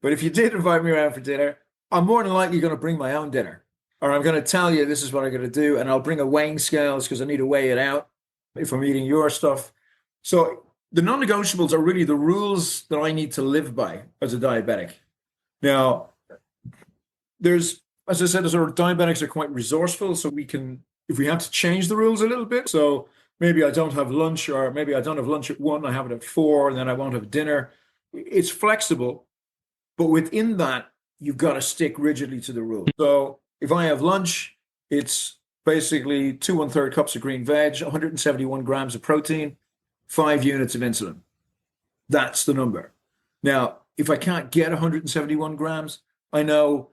But if you did invite me around for dinner, I'm more than likely going to bring my own dinner. Or I'm going to tell you this is what I'm going to do, and I'll bring a weighing scales because I need to weigh it out if I'm eating your stuff. So the non-negotiables are really the rules that I need to live by as a diabetic. Now, as I said, our diabetics are quite resourceful, so we can, if we have to change the rules a little bit. So maybe I don't have lunch, or maybe I don't have lunch at 1, I have it at 4, and then I won't have dinner. It's flexible, but within that, you've got to stick rigidly to the rules. So if I have lunch, it's basically 2 1/3 cups of green veg, 171 grams of protein, 5 units of insulin. That's the number. Now, if I can't get 171 grams, I know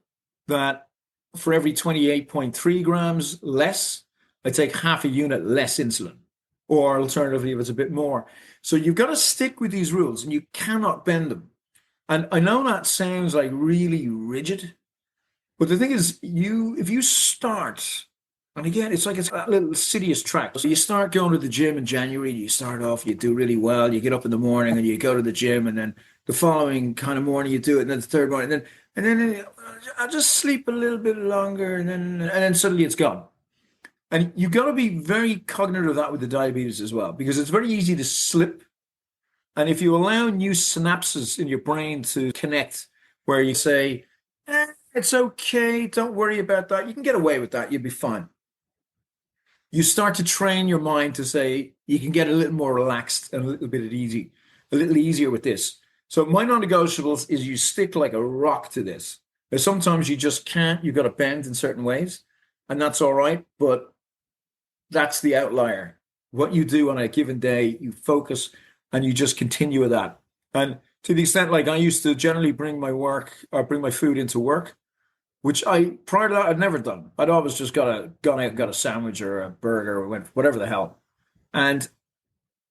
that for every 28.3 grams less, I take half a unit less insulin. or alternatively, if it's a bit more. So you've got to stick with these rules and you cannot bend them. And I know that sounds like really rigid, but the thing is, if you start, and again, it's like it's a little insidious track. So you start going to the gym in January, you start off, you do really well, you get up in the morning and you go to the gym, and then the following kind of morning you do it, and then the third morning, and then I'll just sleep a little bit longer, and then suddenly it's gone. And you've got to be very cognizant of that with the diabetes as well, because it's very easy to slip. And if you allow new synapses in your brain to connect, where you say, it's okay, don't worry about that, you can get away with that, you'll be fine. You start to train your mind to say, you can get a little more relaxed and a little easier with this. So my non-negotiables is you stick like a rock to this. But sometimes you just can't, you've got to bend in certain ways, and that's all right, but that's the outlier. What you do on a given day, you focus and you just continue with that. And to the extent, like I used to generally bring my food into work, which prior to that, I'd never done. I'd always just gone out, got a sandwich or a burger or whatever the hell. And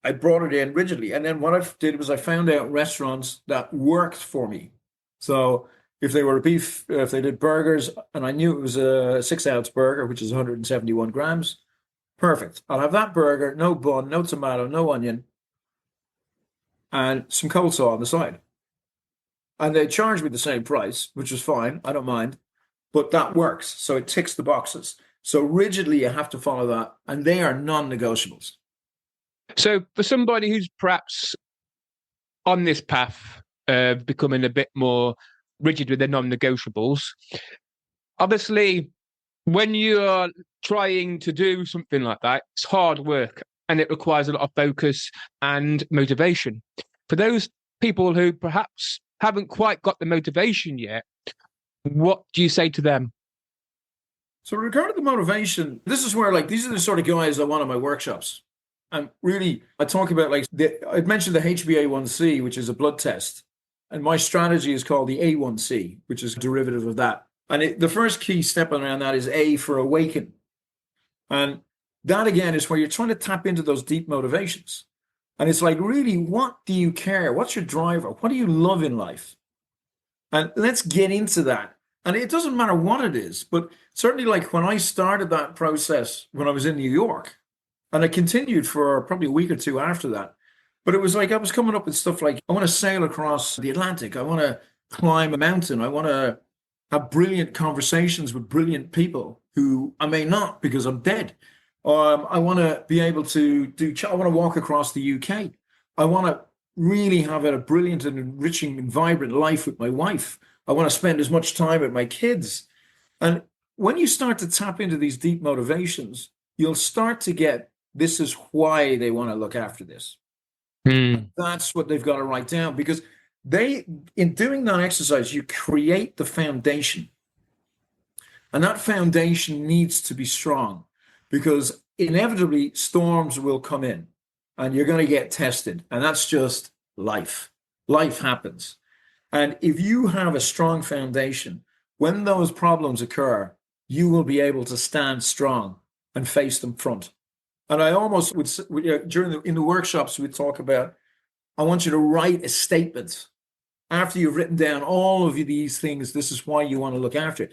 I brought it in rigidly. And then what I did was I found out restaurants that worked for me. So if they were if they did burgers, and I knew it was a 6-ounce burger, which is 171 grams, perfect. I'll have that burger, no bun, no tomato, no onion, and some coleslaw on the side. And they charged me the same price, which was fine. I don't mind. But that works. So it ticks the boxes. So rigidly, you have to follow that. And they are non-negotiables. So for somebody who's perhaps on this path of becoming a bit more rigid with their non-negotiables, obviously, when you're trying to do something like that, it's hard work and it requires a lot of focus and motivation. For those people who perhaps haven't quite got the motivation yet, what do you say to them? So regarding the motivation, this is where these are the sort of guys I want in my workshops. And really, I talk about I mentioned the HbA1c, which is a blood test. And my strategy is called the A1c, which is a derivative of that. And the first key step around that is A for awaken. And that, again, is where you're trying to tap into those deep motivations. And it's like, really, what do you care? What's your driver? What do you love in life? And let's get into that. And it doesn't matter what it is, but certainly when I started that process when I was in New York, and I continued for probably a week or two after that, but it was I was coming up with stuff like, I want to sail across the Atlantic. I want to climb a mountain. I want to have brilliant conversations with brilliant people who I may not because I'm dead. I want to be able to I want to walk across the UK. I want to really have a brilliant and enriching and vibrant life with my wife. I want to spend as much time with my kids. And when you start to tap into these deep motivations, you'll start to get, this is why they want to look after this. That's what they've got to write down, because in doing that exercise, you create the foundation. And that foundation needs to be strong, because inevitably storms will come in and you're going to get tested. And that's just life. Life happens. And if you have a strong foundation, when those problems occur, you will be able to stand strong and face them front. And I almost would, in the workshops, we'd talk about, I want you to write a statement after you've written down all of these things. This is why you want to look after it.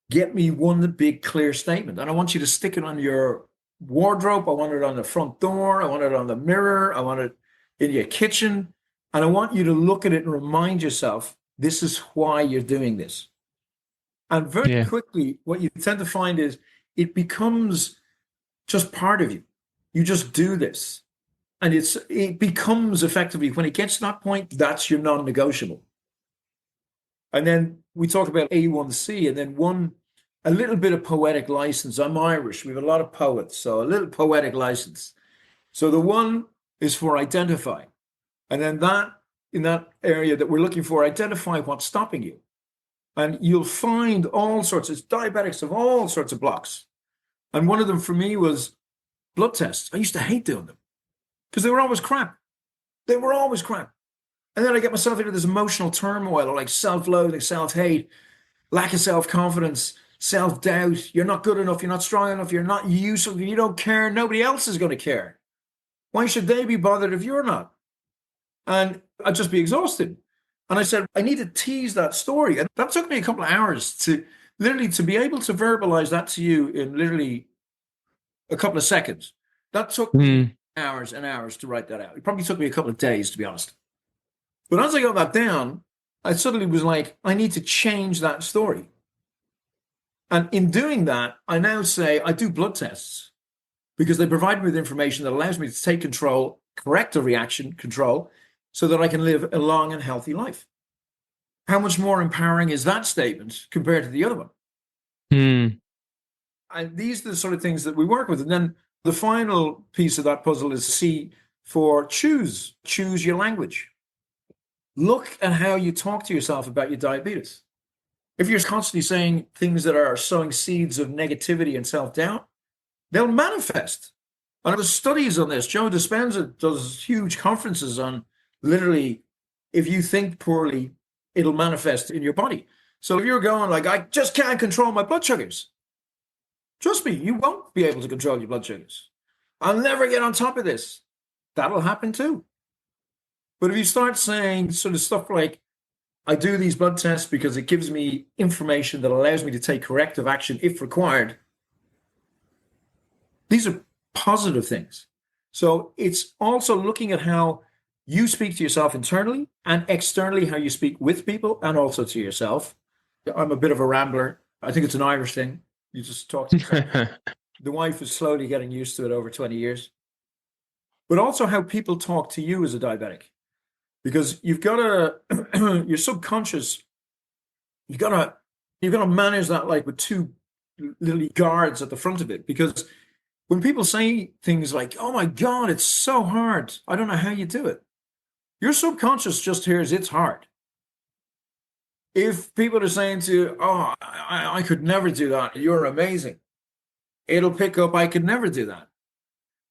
Get me one big, clear statement. And I want you to stick it on your wardrobe. I want it on the front door. I want it on the mirror. I want it in your kitchen. And I want you to look at it and remind yourself, this is why you're doing this. And very quickly, what you tend to find is it becomes just part of you. You just do this. And it becomes effectively, when it gets to that point, that's your non-negotiable. And then we talk about A1C, and then a little bit of poetic license. I'm Irish. We have a lot of poets, so a little poetic license. So the one is for identify. And then in that area that we're looking for, identify what's stopping you. And you'll find all sorts of diabetics of all sorts of blocks. And one of them for me was blood tests. I used to hate doing them because they were always crap. They were always crap. And then I get myself into this emotional turmoil, like self-loathing, self-hate, lack of self-confidence, self-doubt. You're not good enough. You're not strong enough. You're not useful. You don't care. Nobody else is going to care. Why should they be bothered if you're not? And I'd just be exhausted. And I said, I need to tease that story. And that took me a couple of hours to literally to be able to verbalize that to you in literally a couple of seconds. That took me Mm. hours and hours to write that out. It probably took me a couple of days, to be honest. But as I got that down, I suddenly was like, I need to change that story. And in doing that, I now say I do blood tests because they provide me with information that allows me to take control, correct a reaction, control, so that I can live a long and healthy life. How much more empowering is that statement compared to the other one? Mm. And these are the sort of things that we work with. And then the final piece of that puzzle is C for choose. Choose your language. Look at how you talk to yourself about your diabetes. If you're constantly saying things that are sowing seeds of negativity and self-doubt, they'll manifest. And there's studies on this. Joe Dispenza does huge conferences on literally, if you think poorly, it'll manifest in your body. So if you're going like, I just can't control my blood sugars, trust me, you won't be able to control your blood sugars. I'll never get on top of this. That'll happen too. But if you start saying sort of stuff like, I do these blood tests because it gives me information that allows me to take corrective action if required, these are positive things. So it's also looking at how you speak to yourself internally and externally, how you speak with people and also to yourself. I'm a bit of a rambler. I think it's an Irish thing. You just talk to yourself. The wife is slowly getting used to it over 20 years. But also how people talk to you as a diabetic. Because you've got to, your subconscious, you've got to manage that like with two little guards at the front of it. Because when people say things like, oh my God, it's so hard, I don't know how you do it, your subconscious just hears it's hard. If people are saying to you, oh, I could never do that, you're amazing, it'll pick up, I could never do that.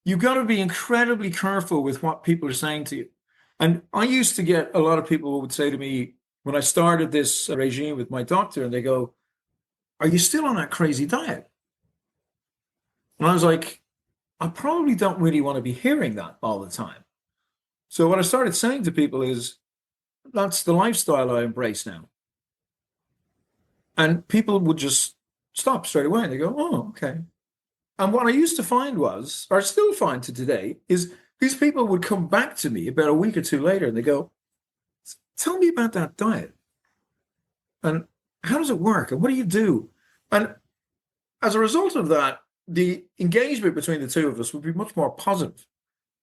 You've got to be incredibly careful with what people are saying to you. And I used to get a lot of people who would say to me, when I started this regime with my doctor, and they go, are you still on that crazy diet? And I was like, I probably don't really want to be hearing that all the time. So what I started saying to people is, that's the lifestyle I embrace now. And people would just stop straight away. And they go, oh, okay. And what I used to find was, or still find to today, is these people would come back to me about a week or two later and they go, tell me about that diet. And how does it work? And what do you do? And as a result of that, the engagement between the two of us would be much more positive.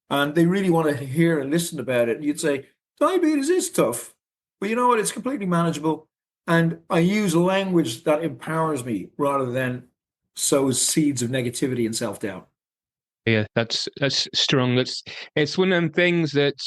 And they really want to hear and listen about it. And you'd say, diabetes is tough, but you know what? It's completely manageable. And I use language that empowers me rather than sows seeds of negativity and self-doubt. Yeah, that's strong. It's one of them things that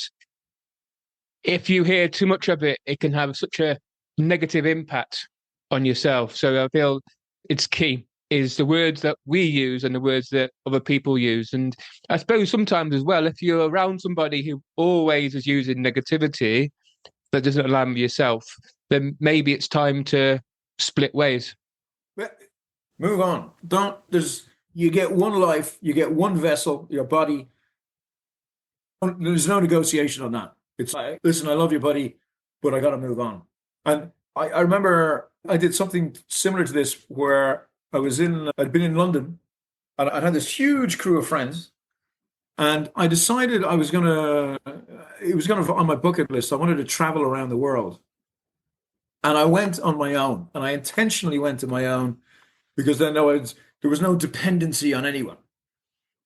if you hear too much of it, it can have such a negative impact on yourself. So I feel it's key is the words that we use and the words that other people use. And I suppose sometimes as well, if you're around somebody who always is using negativity that doesn't align with yourself, then maybe it's time to split ways. Move on. You get one life, you get one vessel, your body. There's no negotiation on that. It's like, listen, I love you, buddy, but I got to move on. And I remember I did something similar to this where I'd been in London and I'd had this huge crew of friends. And I decided it was going to, on my bucket list, I wanted to travel around the world. And I went on my own, and I intentionally went on my own because then there was no dependency on anyone.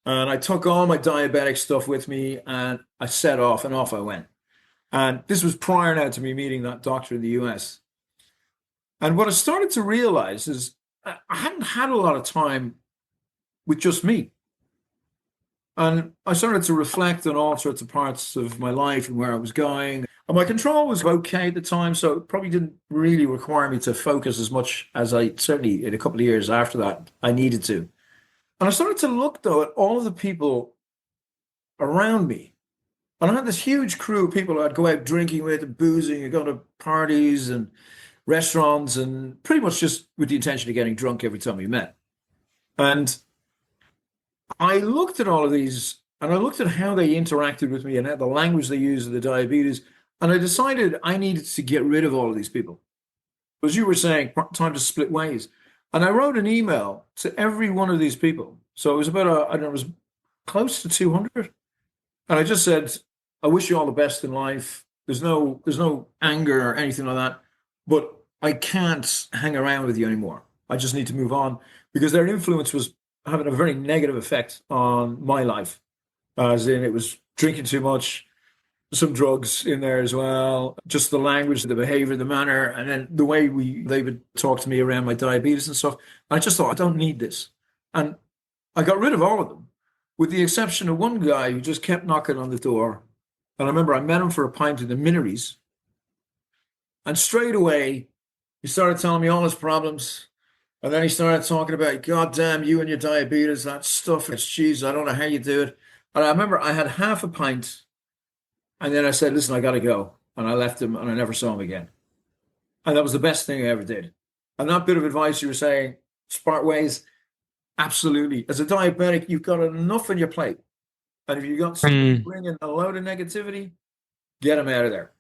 And I took all my diabetic stuff with me and I set off and off I went. And this was prior now to me meeting that doctor in the US. And what I started to realize is I hadn't had a lot of time with just me. And I started to reflect on all sorts of parts of my life and where I was going. And my control was okay at the time, so it probably didn't really require me to focus as much as I certainly in a couple of years after that I needed to. And I started to look, though, at all of the people around me. And I had this huge crew of people I'd go out drinking with and boozing and go to parties and restaurants and pretty much just with the intention of getting drunk every time we met. And I looked at all of these And I looked at how they interacted with me and the language they used of the diabetes. And I decided I needed to get rid of all of these people. As you were saying, time to split ways. And I wrote an email to every one of these people. So it was about, I don't know, it was close to 200. And I just said, I wish you all the best in life. There's no anger or anything like that. But I can't hang around with you anymore. I just need to move on because their influence was having a very negative effect on my life. As in, it was drinking too much, some drugs in there as well, just the language, the behavior, the manner, and then the way they would talk to me around my diabetes and stuff. I just thought, I don't need this. And I got rid of all of them, with the exception of one guy who just kept knocking on the door. And I remember I met him for a pint in the Minories. And straight away, he started telling me all his problems. And then he started talking about, God damn, you and your diabetes, that stuff, it's cheese, I don't know how you do it. And I remember I had half a pint. And then I said, listen, I got to go. And I left him and I never saw him again. And that was the best thing I ever did. And that bit of advice you were saying, part ways, absolutely. As a diabetic, you've got enough on your plate. And if you've got somebody bringing a load of negativity, get them out of there.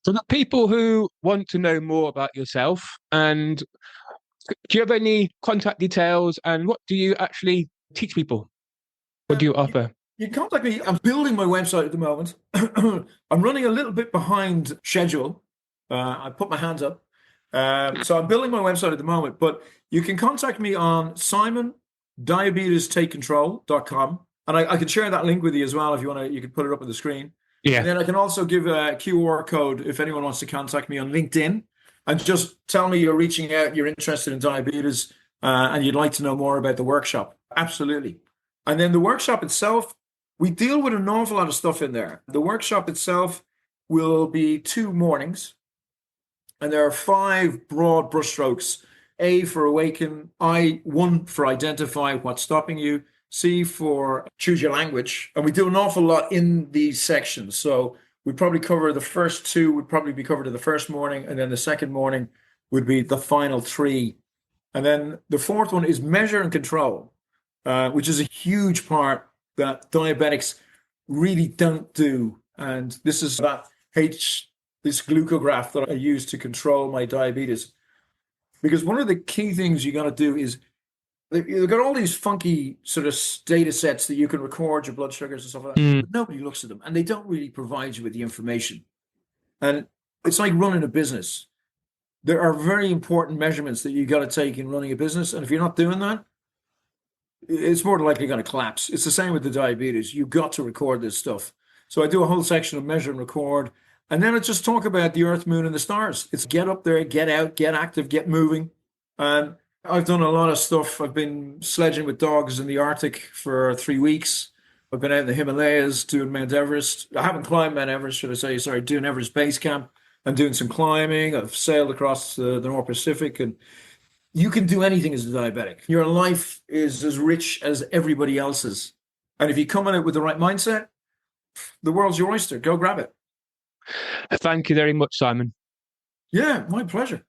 For the people who want to know more about yourself, and do you have any contact details, and what do you actually teach people? What do you offer? You contact me. I'm building my website at the moment. I'm running a little bit behind schedule. I put my hands up. So I'm building my website at the moment, but you can contact me on simondiabetestakecontrol.com. And I can share that link with you as well if you want to. You can put it up on the screen. Yeah. And then I can also give a QR code if anyone wants to contact me on LinkedIn and just tell me you're reaching out, you're interested in diabetes, and you'd like to know more about the workshop. Absolutely. And then the workshop itself, we deal with an awful lot of stuff in there. The workshop itself will be 2 mornings, and there are 5 broad brushstrokes. A for awaken, one for identify what's stopping you, C for choose your language. And we do an awful lot in these sections. So we probably cover the first 2 would probably be covered in the first morning, and then the second morning would be the final 3. And then the 4th one is measure and control, which is a huge part that diabetics really don't do. And this is this glucograph that I use to control my diabetes. Because one of the key things you got to do is they've got all these funky sort of data sets that you can record your blood sugars and stuff like that. But nobody looks at them, and they don't really provide you with the information. And it's like running a business. There are very important measurements that you got to take in running a business. And if you're not doing that, it's more than likely going to collapse. It's the same with the diabetes. You've got to record this stuff. So I do a whole section of measure and record. And then I just talk about the earth, moon, and the stars. It's get up there, get out, get active, get moving. And I've done a lot of stuff. I've been sledging with dogs in the Arctic for 3 weeks. I've been out in the Himalayas doing Mount Everest. I haven't climbed Mount Everest, should I say. Sorry, doing Everest Base Camp and doing some climbing. I've sailed across the North Pacific. And you can do anything as a diabetic. Your life is as rich as everybody else's. And if you come in it with the right mindset, the world's your oyster. Go grab it. Thank you very much, Simon. Yeah, my pleasure.